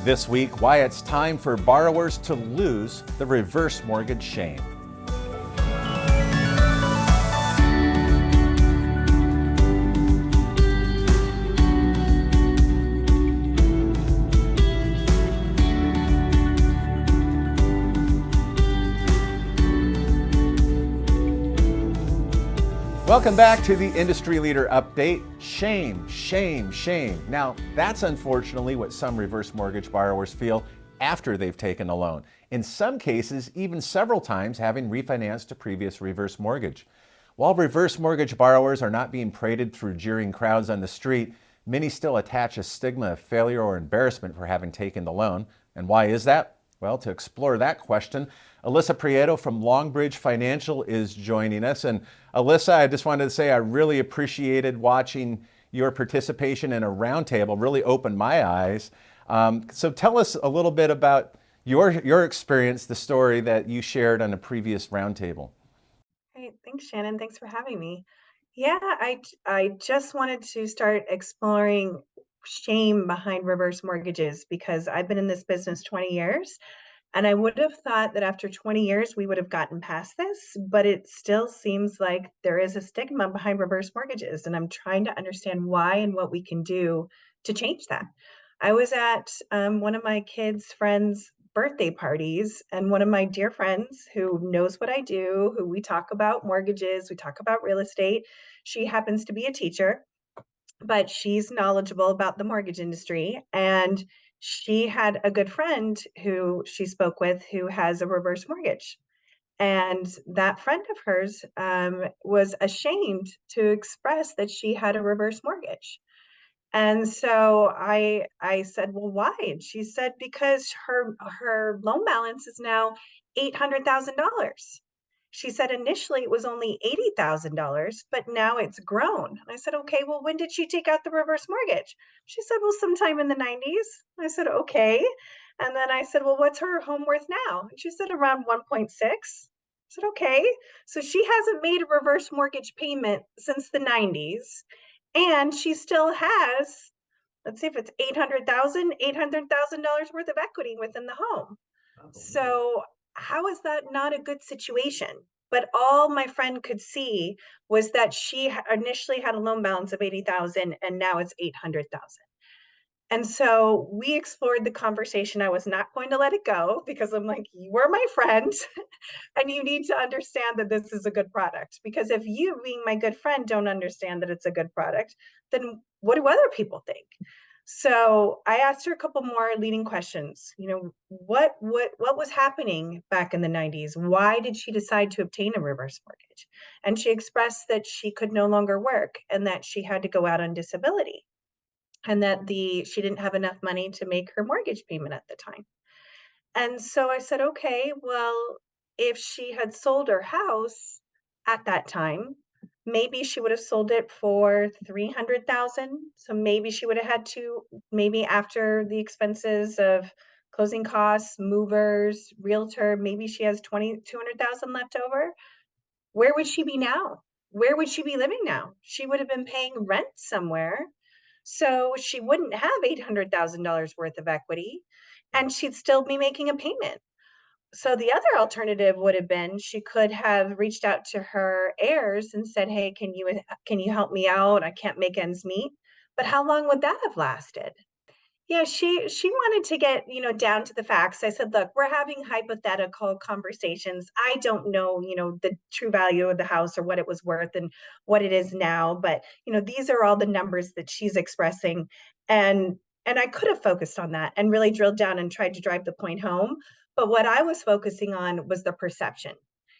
This week, why it's time for borrowers to lose the reverse mortgage shame. Welcome back to the Industry Leader Update. Shame, shame, shame. Now, that's unfortunately what some reverse mortgage borrowers feel after they've taken a loan. In some cases, even several times having refinanced a previous reverse mortgage. While reverse mortgage borrowers are not being paraded through jeering crowds on the street, many still attach a stigma of failure or embarrassment for having taken the loan. And why is that? Well, to explore that question, Alissa Prieto from Longbridge Financial is joining us. And Alissa, I just wanted to say I really appreciated watching your participation in a roundtable, really opened my eyes. So tell us a little bit about your experience, the story that you shared on a previous roundtable. Great. Thanks, Shannon. Thanks for having me. Yeah, I just wanted to start exploring shame behind reverse mortgages because I've been in this business 20 years, and I would have thought that after 20 years we would have gotten past this, but it still seems like there is a stigma behind reverse mortgages, and I'm trying to understand why and what we can do to change that. I was at one of my kids' friends' birthday parties, and one of my dear friends who knows what I do, who we talk about mortgages, we talk about real estate. She happens to be a teacher, but she's knowledgeable about the mortgage industry. And she had a good friend who she spoke with who has a reverse mortgage. And that friend of hers was ashamed to express that she had a reverse mortgage. And so I said, "Well, why?" And she said, "Because her loan balance is now $800,000." She said initially it was only $80,000, but now it's grown. And I said, "Okay, well, when did she take out the reverse mortgage?" She said, "Well, sometime in the 90s." I said, "Okay." And then I said, "Well, what's her home worth now?" And she said around 1.6. I said, "Okay." So she hasn't made a reverse mortgage payment since the 90s, and she still has, let's see if it's $800,000 worth of equity within the home. So how is that not a good situation? But all my friend could see was that she initially had a loan balance of 80,000 and now it's 800,000. And so we explored the conversation. I was not going to let it go because I'm like, you were my friend and you need to understand that this is a good product. Because if you, being my good friend, don't understand that it's a good product, then what do other people think? So I asked her a couple more leading questions. What was happening back in the 90s? Why did she decide to obtain a reverse mortgage? And she expressed that she could no longer work and that she had to go out on disability and that the she didn't have enough money to make her mortgage payment at the time. And so I said, "Okay, well, if she had sold her house at that time, maybe she would have sold it for 300,000. So maybe she would have had to, maybe after the expenses of closing costs, movers, realtor, maybe she has 200,000 left over. Where would she be now? Where would she be living now? She would have been paying rent somewhere. So she wouldn't have $800,000 worth of equity and she'd still be making a payment. So the other alternative would have been she could have reached out to her heirs and said, "Hey, can you help me out? I can't make ends meet." But how long would that have lasted? Yeah, she wanted to get, down to the facts. I said, "Look, we're having hypothetical conversations. I don't know, the true value of the house or what it was worth and what it is now, but, these are all the numbers that she's expressing." And I could have focused on that and really drilled down and tried to drive the point home, but what I was focusing on was the perception.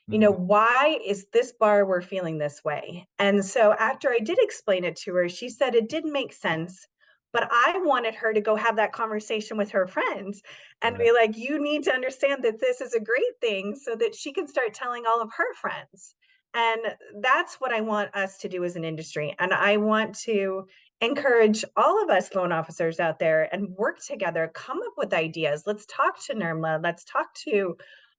Why is this borrower feeling this way? And so after I did explain it to her, she said it did make sense, but I wanted her to go have that conversation with her friends and Right. be like, "You need to understand that this is a great thing," so that she can start telling all of her friends. And that's what I want us to do as an industry. And I want to encourage all of us loan officers out there and work together, come up with ideas. Let's talk to NERMLA. Let's talk to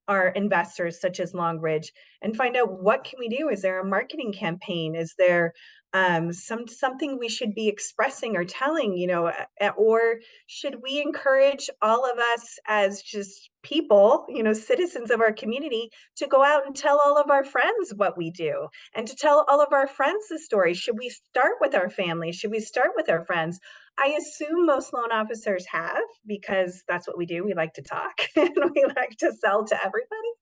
our investors such as Longbridge and find out what can we do. Is there a marketing campaign? Is there Something we should be expressing or telling, or should we encourage all of us as just people, citizens of our community, to go out and tell all of our friends what we do and to tell all of our friends the story? Should we start with our family? Should we start with our friends? I assume most loan officers have, because that's what we do. We like to talk and we like to sell to everybody,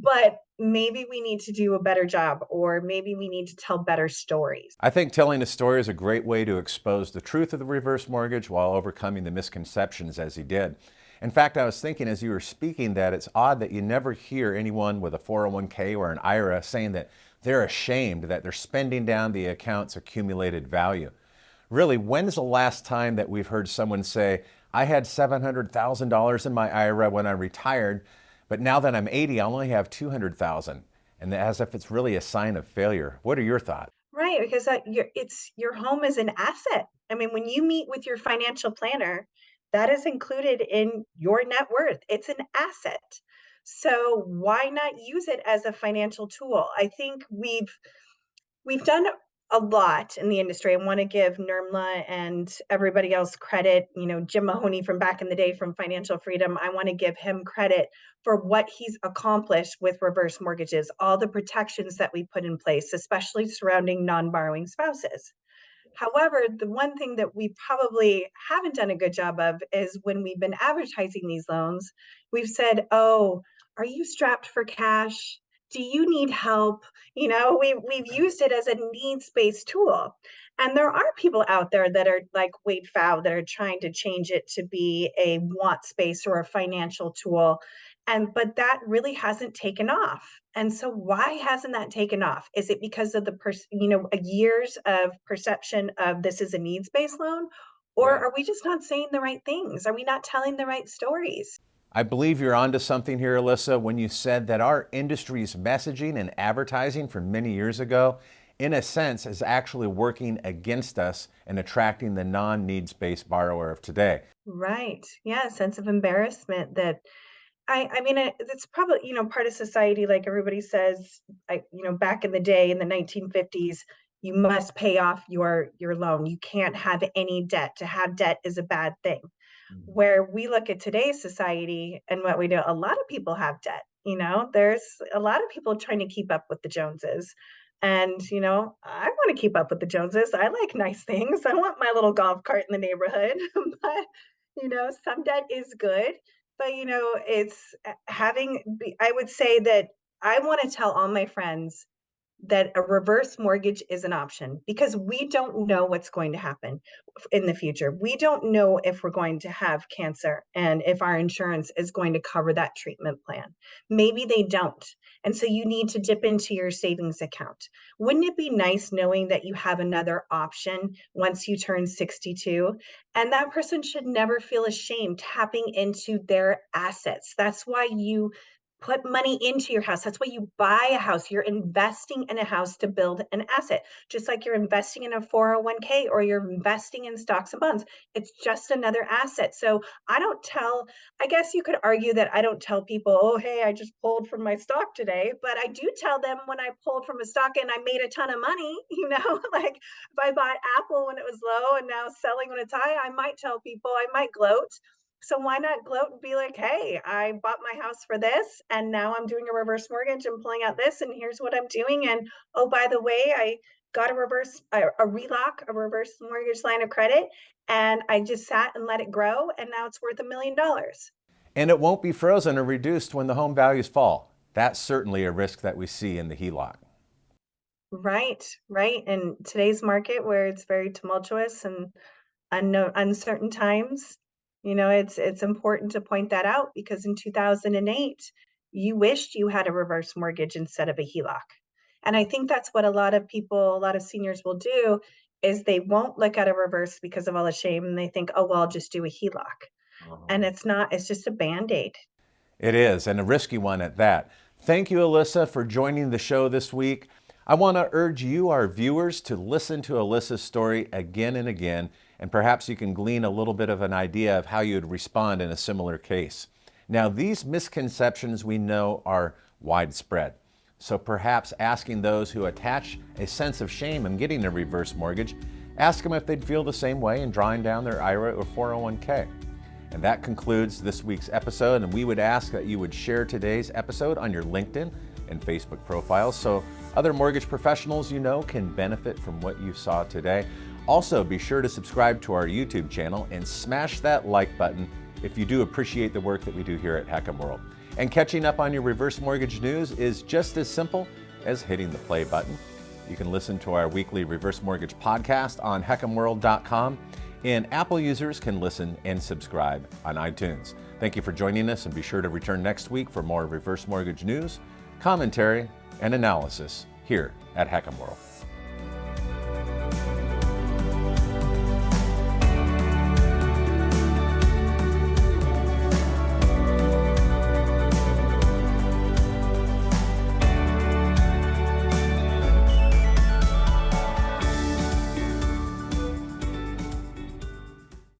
but maybe we need to do a better job, or maybe we need to tell better stories. I think telling a story is a great way to expose the truth of the reverse mortgage while overcoming the misconceptions as he did. In fact, I was thinking as you were speaking that it's odd that you never hear anyone with a 401k or an IRA saying that they're ashamed that they're spending down the account's accumulated value. Really, when's the last time that we've heard someone say, I had $700,000 in my IRA when I retired, but now that I'm 80, I only have 200,000, and as if it's really a sign of failure. What are your thoughts? Right, because your home is an asset. I mean, when you meet with your financial planner, that is included in your net worth. It's an asset. So why not use it as a financial tool? I think we've done a lot in the industry. I want to give Nirmala and everybody else credit. Jim Mahoney from back in the day from Financial Freedom, I want to give him credit for what he's accomplished with reverse mortgages, all the protections that we put in place, especially surrounding non-borrowing spouses. However, the one thing that we probably haven't done a good job of is when we've been advertising these loans, we've said, oh, are you strapped for cash? Do you need help? We've used it as a needs-based tool. And there are people out there that are like Wade Pfau that are trying to change it to be a want space or a financial tool. But that really hasn't taken off. And so why hasn't that taken off? Is it because of years of perception of this is a needs-based loan? Or Yeah. are we just not saying the right things? Are we not telling the right stories? I believe you're onto something here, Alissa, when you said that our industry's messaging and advertising from many years ago, in a sense, is actually working against us and attracting the non-needs-based borrower of today. Right. Yeah, sense of embarrassment that I mean, it's probably, part of society, like everybody says, back in the day in the 1950s, you must pay off your loan. You can't have any debt. To have debt is a bad thing. Where we look at today's society and what we do, a lot of people have debt. There's a lot of people trying to keep up with the Joneses. And, I want to keep up with the Joneses. I like nice things. I want my little golf cart in the neighborhood. But, some debt is good. But, it's I would say that I want to tell all my friends that a reverse mortgage is an option, because we don't know what's going to happen in the future. We don't know if we're going to have cancer and if our insurance is going to cover that treatment plan. Maybe they don't. And so you need to dip into your savings account. Wouldn't it be nice knowing that you have another option once you turn 62? And that person should never feel ashamed tapping into their assets. That's why you put money into your house. That's why you buy a house. You're investing in a house to build an asset, just like you're investing in a 401k or you're investing in stocks and bonds. It's just another asset. So I guess you could argue that I don't tell people, oh, hey, I just pulled from my stock today. But I do tell them when I pulled from a stock and I made a ton of money, like if I bought Apple when it was low and now selling when it's high, I might tell people, I might gloat. So why not gloat and be like, hey, I bought my house for this and now I'm doing a reverse mortgage and pulling out this and here's what I'm doing. And oh, by the way, I got a relock, a reverse mortgage line of credit, and I just sat and let it grow and now it's worth $1 million. And it won't be frozen or reduced when the home values fall. That's certainly a risk that we see in the HELOC. Right, right. In today's market where it's very tumultuous and unknown, uncertain times, it's important to point that out, because in 2008, you wished you had a reverse mortgage instead of a HELOC. And I think that's what a lot of seniors will do, is they won't look at a reverse because of all the shame, and they think, oh, well, I'll just do a HELOC. And it's not, it's just a Band-Aid. It is, and a risky one at that. Thank you, Alissa, for joining the show this week. I want to urge you, our viewers, to listen to Alissa's story again and again, and perhaps you can glean a little bit of an idea of how you would respond in a similar case. Now, these misconceptions we know are widespread. So perhaps asking those who attach a sense of shame in getting a reverse mortgage, ask them if they'd feel the same way in drawing down their IRA or 401k. And that concludes this week's episode, and we would ask that you would share today's episode on your LinkedIn and Facebook profiles so other mortgage professionals you know can benefit from what you saw today. Also, be sure to subscribe to our YouTube channel and smash that like button if you do appreciate the work that we do here at HECM World. And catching up on your reverse mortgage news is just as simple as hitting the play button. You can listen to our weekly reverse mortgage podcast on HECMWorld.com, and Apple users can listen and subscribe on iTunes. Thank you for joining us, and be sure to return next week for more reverse mortgage news, commentary, and analysis here at HECM World.